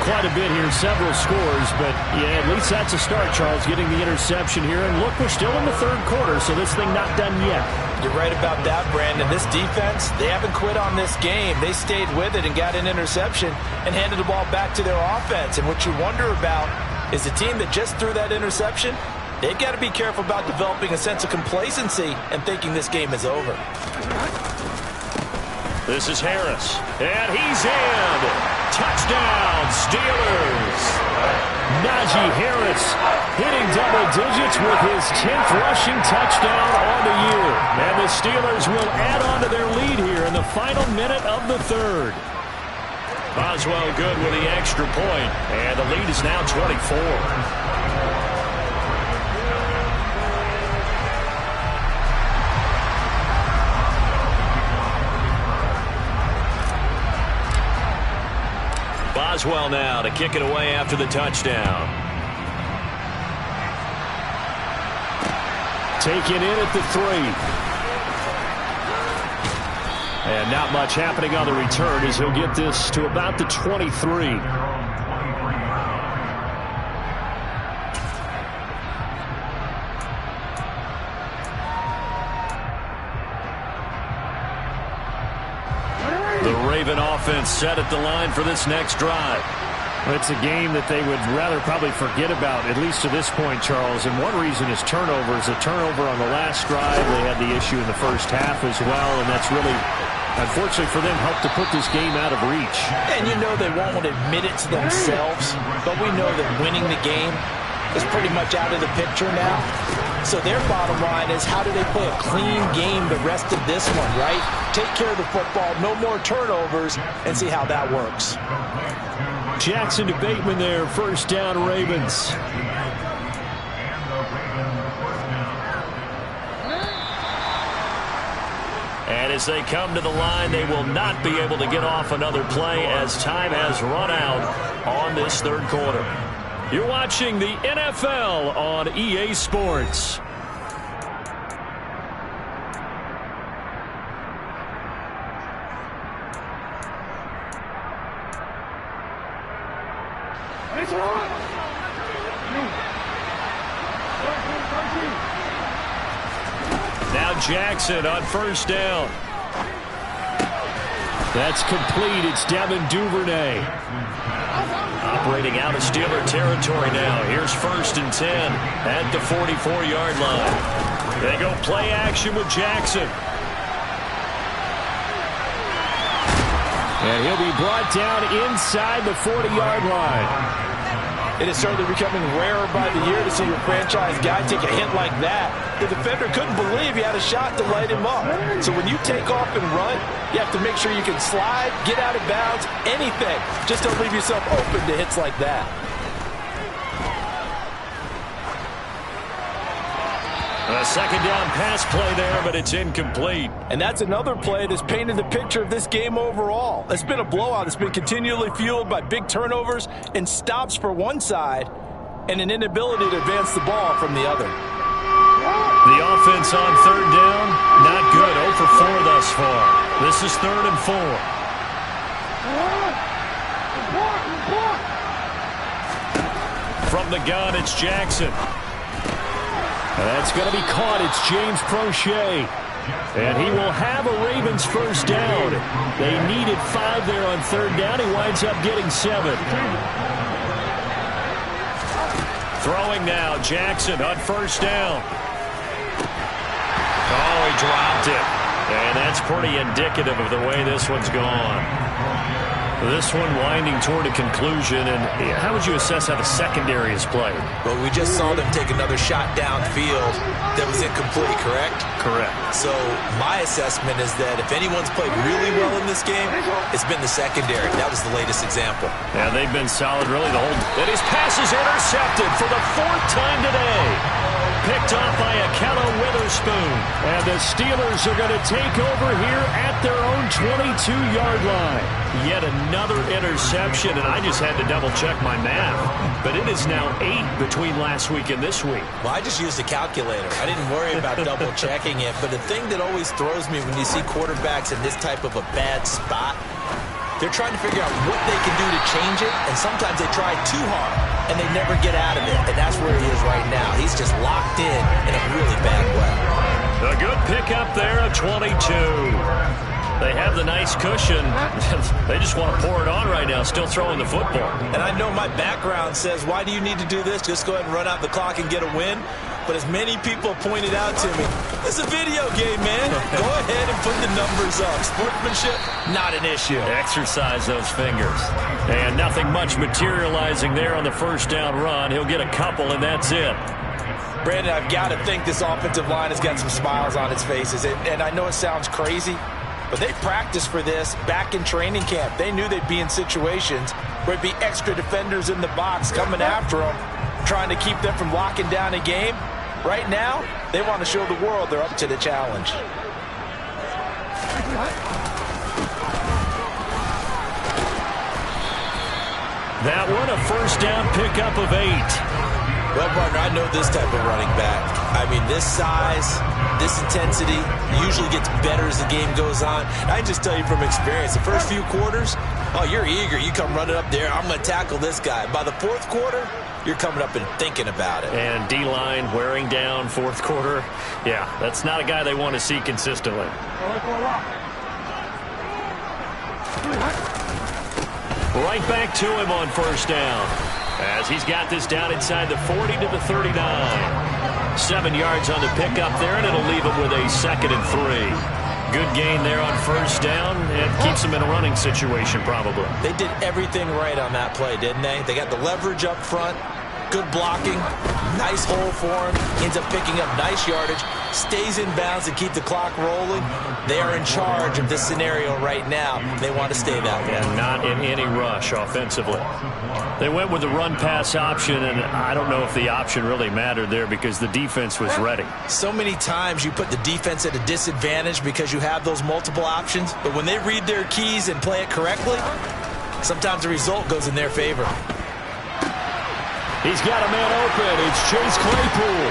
quite a bit here, several scores, but yeah, at least that's a start, Charles, getting the interception here. And look, we're still in the third quarter, so this thing not done yet. You're right about that, Brandon. This defense, they haven't quit on this game. They stayed with it and got an interception and handed the ball back to their offense. And what you wonder about is the team that just threw that interception, they've got to be careful about developing a sense of complacency and thinking this game is over. This is Harris, and he's in. Touchdown, Steelers. Najee Harris hitting double digits with his 10th rushing touchdown on the year. And the Steelers will add on to their lead here in the final minute of the third. Boswell good with the extra point, and the lead is now 24. Boswell now to kick it away after the touchdown. Taken in at the 3. And not much happening on the return as he'll get this to about the 23. The Raven offense set at the line for this next drive. It's a game that they would rather probably forget about, at least to this point, Charles. And one reason is turnovers. A turnover on the last drive. They had the issue in the first half as well, and that's really, unfortunately for them, helped to put this game out of reach. And you know they won't admit it to themselves, but we know that winning the game is pretty much out of the picture now. So their bottom line is, how do they play a clean game the rest of this one, right? Take care of the football, no more turnovers, and see how that works. Jackson to Bateman there, first down Ravens. And as they come to the line, they will not be able to get off another play as time has run out on this third quarter. You're watching the NFL on EA Sports. Now Jackson on first down. That's complete. It's Devin Duvernay. Operating out of Steeler territory now. Here's 1st and 10 at the 44-yard line. They go play action with Jackson. And he'll be brought down inside the 40-yard line. It is certainly becoming rarer by the year to see your franchise guy take a hit like that. The defender couldn't believe he had a shot to light him up. So when you take off and run, you have to make sure you can slide, get out of bounds, anything. Just don't leave yourself open to hits like that. A second down pass play there, but it's incomplete. And that's another play that's painted the picture of this game overall. It's been a blowout. It's been continually fueled by big turnovers and stops for one side and an inability to advance the ball from the other. The offense on third down, not good. 0 for 4 thus far. This is 3rd and 4. From the gun, it's Jackson. That's going to be caught. It's James Prochet. And he will have a Ravens first down. They needed 5 there on third down. He winds up getting 7. Throwing now, Jackson on first down. Oh, he dropped it. And that's pretty indicative of the way this one's gone. This one winding toward a conclusion. And how would you assess how the secondary is played? Well, we just saw them take another shot downfield that was incomplete, correct? Correct. So my assessment is that if anyone's played really well in this game, it's been the secondary. That was the latest example. Yeah, they've been solid really the whole. And his pass is intercepted for the 4th time today. Picked off by Akello Witherspoon. And the Steelers are going to take over here at their own 22-yard line. Yet another interception, and I just had to double-check my math. But it is now 8 between last week and this week. Well, I just used a calculator. I didn't worry about double-checking it. But the thing that always throws me when you see quarterbacks in this type of a bad spot They're trying to figure out what they can do to change it, and sometimes they try too hard, and they never get out of it. And that's where he is right now. He's just locked in a really bad way. A good pickup there of 22. They have the nice cushion. They just want to pour it on right now, still throwing the football. And I know my background says, why do you need to do this? Just go ahead and run out the clock and get a win. But as many people pointed out to me, it's a video game, man. Go ahead and put the numbers up. Sportsmanship, not an issue. Exercise those fingers. And nothing much materializing there on the first down run. He'll get a couple, and that's it. Brandon, I've got to think this offensive line has got some smiles on its faces. And I know it sounds crazy, but they practiced for this back in training camp. They knew they'd be in situations where it'd be extra defenders in the box coming after them, trying to keep them from locking down a game. Right now, they want to show the world they're up to the challenge. That one, a first down pickup of 8. Well, partner, I know this type of running back. I mean, this size, this intensity usually gets better as the game goes on. I just tell you from experience, the first few quarters, oh, you're eager. You come running up there, I'm going to tackle this guy. By the fourth quarter, you're coming up and thinking about it. And D-line wearing down fourth quarter. Yeah, that's not a guy they want to see consistently. Right back to him on first down, as he's got this down inside the 40 to the 39. 7 yards on the pickup there, and it'll leave him with a 2nd and 3. Good gain there on first down. It keeps them in a running situation, probably. They did everything right on that play, didn't they? They got the leverage up front, good blocking, nice hole for him, ends up picking up nice yardage, stays in bounds to keep the clock rolling. They are in charge of this scenario right now. They want to stay that way. And not in any rush offensively. They went with the run-pass option, and I don't know if the option really mattered there because the defense was ready. So many times you put the defense at a disadvantage because you have those multiple options, but when they read their keys and play it correctly, sometimes the result goes in their favor. He's got a man open. It's Chase Claypool.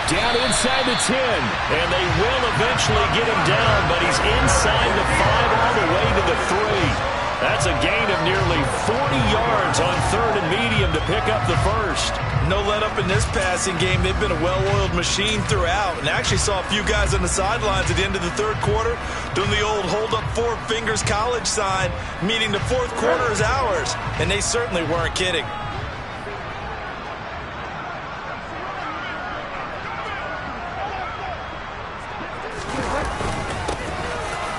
Down inside the 10. And they will eventually get him down, but he's inside the 5 all the way to the 3. That's a gain of nearly 40 yards on 3rd and medium to pick up the first. No let up in this passing game. They've been a well-oiled machine throughout. And I actually saw a few guys on the sidelines at the end of the third quarter doing the old hold up 4 fingers college sign, meaning the fourth quarter is ours. And they certainly weren't kidding.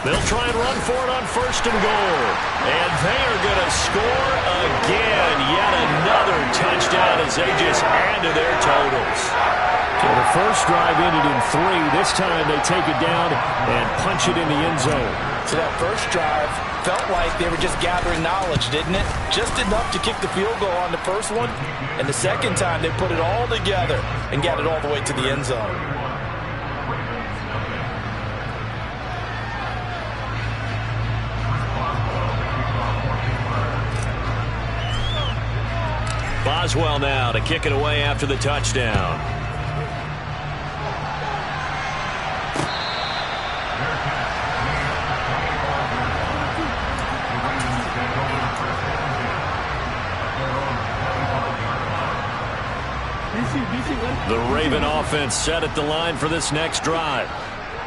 They'll try and run for it on 1st and goal. And they are going to score again. Yet another touchdown as they just add to their totals. So the first drive ended in 3. This time they take it down and punch it in the end zone. So that first drive felt like they were just gathering knowledge, didn't it? Just enough to kick the field goal on the first one. And the second time they put it all together and got it all the way to the end zone. Boswell now to kick it away after the touchdown. The Raven offense set at the line for this next drive.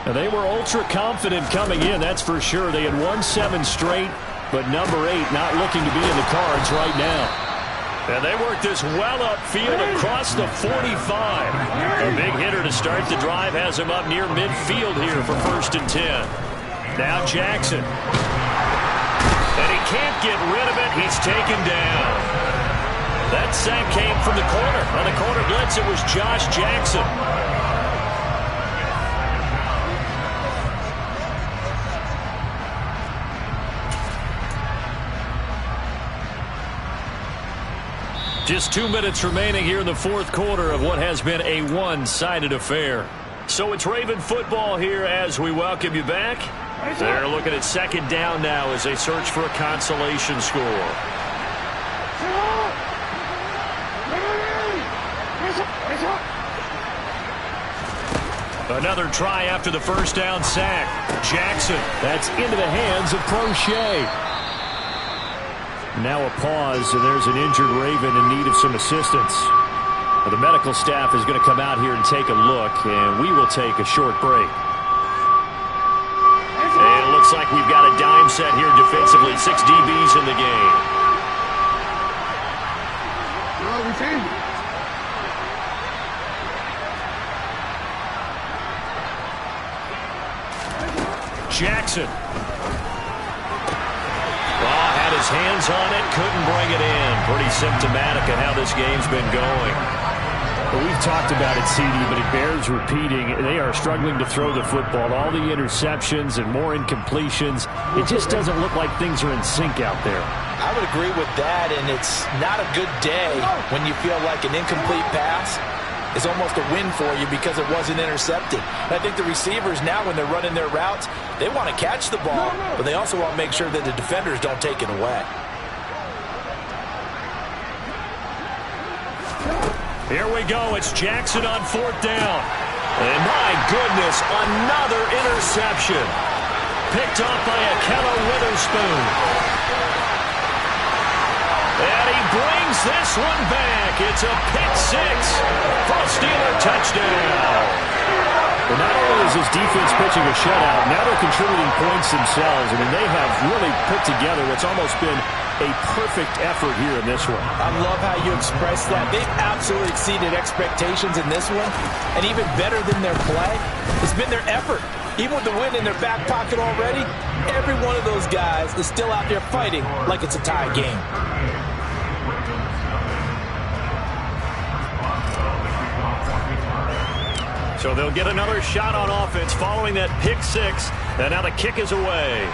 Now, they were ultra confident coming in, that's for sure. They had won 7 straight, but number 8 not looking to be in the cards right now. And they work this well upfield across the 45. A big hitter to start the drive has him up near midfield here for 1st and 10. Now Jackson. And he can't get rid of it. He's taken down. That sack came from the corner. On the corner blitz, it was Josh Jackson. Just 2 minutes remaining here in the fourth quarter of what has been a one-sided affair. So it's Raven football here as we welcome you back. They're looking at 2nd down now as they search for a consolation score. Another try after the first down sack. Jackson, that's into the hands of Crochet. Now a pause, and there's an injured Raven in need of some assistance. The medical staff is going to come out here and take a look, and we will take a short break. And it looks like we've got a dime set here defensively. 6 DBs in the game. Jackson. Had his hands on it, couldn't bring it in. Pretty symptomatic of how this game's been going. Well, we've talked about it, CD, but it bears repeating. They are struggling to throw the football. All the interceptions and more incompletions. It just doesn't look like things are in sync out there. I would agree with that, and it's not a good day when you feel like an incomplete pass is almost a win for you because it wasn't intercepted. And I think the receivers now, when they're running their routes, they want to catch the ball, but they also want to make sure that the defenders don't take it away. Here we go. It's Jackson on 4th down. And my goodness, another interception. Picked off by Akello Witherspoon. And he brings this one back. It's a pick 6 for a Steeler touchdown. But not only is his defense pitching a shutout, now they're contributing points themselves. I mean, they have really put together what's almost been a perfect effort here in this one. I love how you express that. They've absolutely exceeded expectations in this one. And even better than their play, it's been their effort. Even with the win in their back pocket already, every one of those guys is still out there fighting like it's a tie game. So they'll get another shot on offense following that pick 6. And now the kick is away.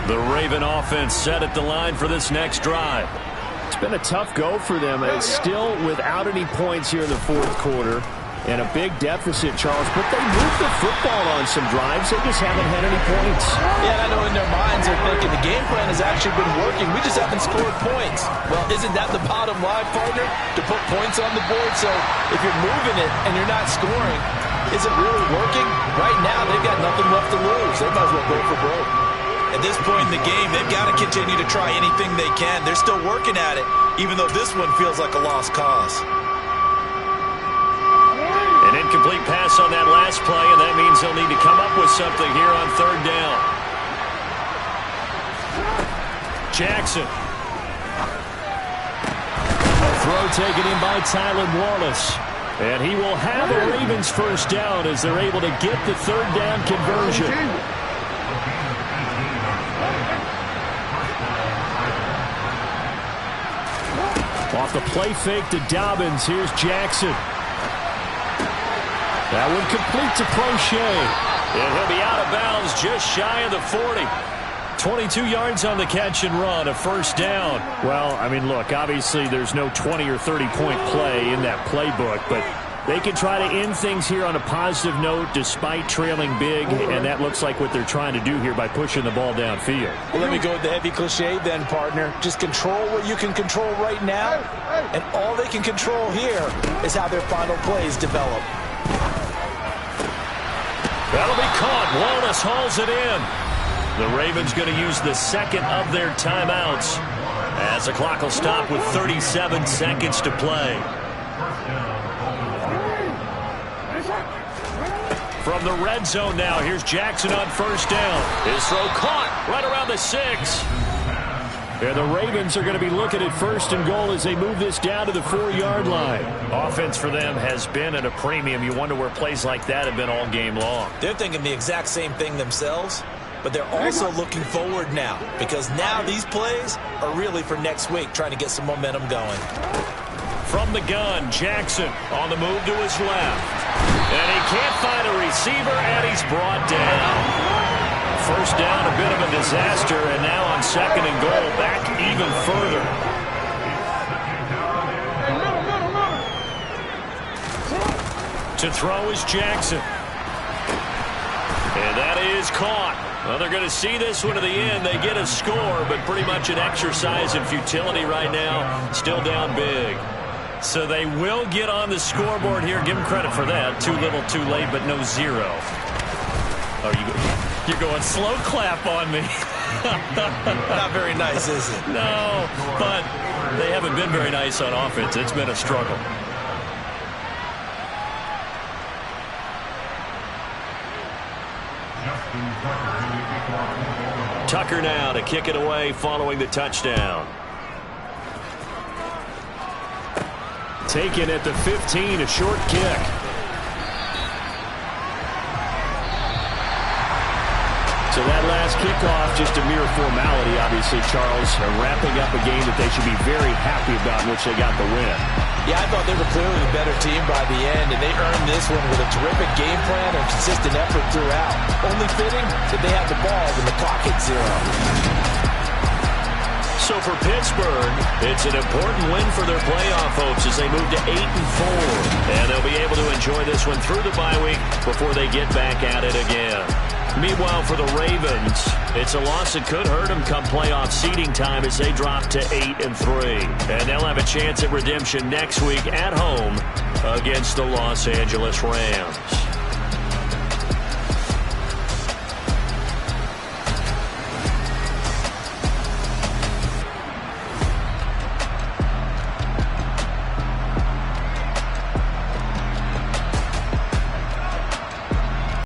The Raven offense set at the line for this next drive. It's been a tough go for them. It's still without any points here in the 4th quarter. And a big deficit, Charles. But they moved the football on some drives. They just haven't had any points. Yeah, I know in their minds they're thinking the game plan has actually been working. We just haven't scored points. Well, isn't that the bottom line, partner? To put points on the board. So if you're moving it and you're not scoring, is it really working? Right now, they've got nothing left to lose. They might as well go for broke. At this point in the game, they've got to continue to try anything they can. They're still working at it, even though this one feels like a lost cause. An incomplete pass on that last play, and that means they'll need to come up with something here on 3rd down. Jackson. A throw taken in by Tylan Wallace. And he will have the Ravens 1st down as they're able to get the 3rd down conversion. Off the play fake to Dobbins. Here's Jackson. That one complete to Prochet. And he'll be out of bounds just shy of the 40. 22 yards on the catch and run, a 1st down. Well, I mean, look, obviously there's no 20 or 30-point play in that playbook, but they can try to end things here on a positive note despite trailing big, and that looks like what they're trying to do here by pushing the ball downfield. Well, let me go with the heavy cliche then, partner. Just control what you can control right now, and all they can control here is how their final plays develop. That'll be caught. Wallace hauls it in. The Ravens going to use the 2nd of their timeouts as the clock will stop with 37 seconds to play. From the red zone now, here's Jackson on 1st down. His throw caught right around the 6. And the Ravens are going to be looking at 1st and goal as they move this down to the 4-yard line. Offense for them has been at a premium. You wonder where plays like that have been all game long. They're thinking the exact same thing themselves, but they're also looking forward now because now these plays are really for next week, trying to get some momentum going. From the gun, Jackson on the move to his left. And he can't find a receiver, and he's brought down. 1st down, a bit of a disaster, and now on 2nd and goal, back even further. To throw is Jackson. And that is caught. Well, they're going to see this one to the end. They get a score, but pretty much an exercise in futility right now. Still down big. So they will get on the scoreboard here. Give them credit for that. Too little, too late, but no zero. Oh, you're going slow clap on me. Not very nice, is it? No, but they haven't been very nice on offense. It's been a struggle. Tucker now to kick it away following the touchdown. Taken at the 15, a short kick. So that last kickoff, just a mere formality, obviously, Charles, wrapping up a game that they should be very happy about in which they got the win. Yeah, I thought they were clearly the better team by the end, and they earned this one with a terrific game plan and consistent effort throughout. Only fitting that they had the ball when the clock hit 0. So for Pittsburgh, it's an important win for their playoff hopes as they move to 8-4. And they'll be able to enjoy this one through the bye week before they get back at it again. Meanwhile, for the Ravens, it's a loss that could hurt them come playoff seeding time as they drop to 8-3. And they'll have a chance at redemption next week at home against the Los Angeles Rams.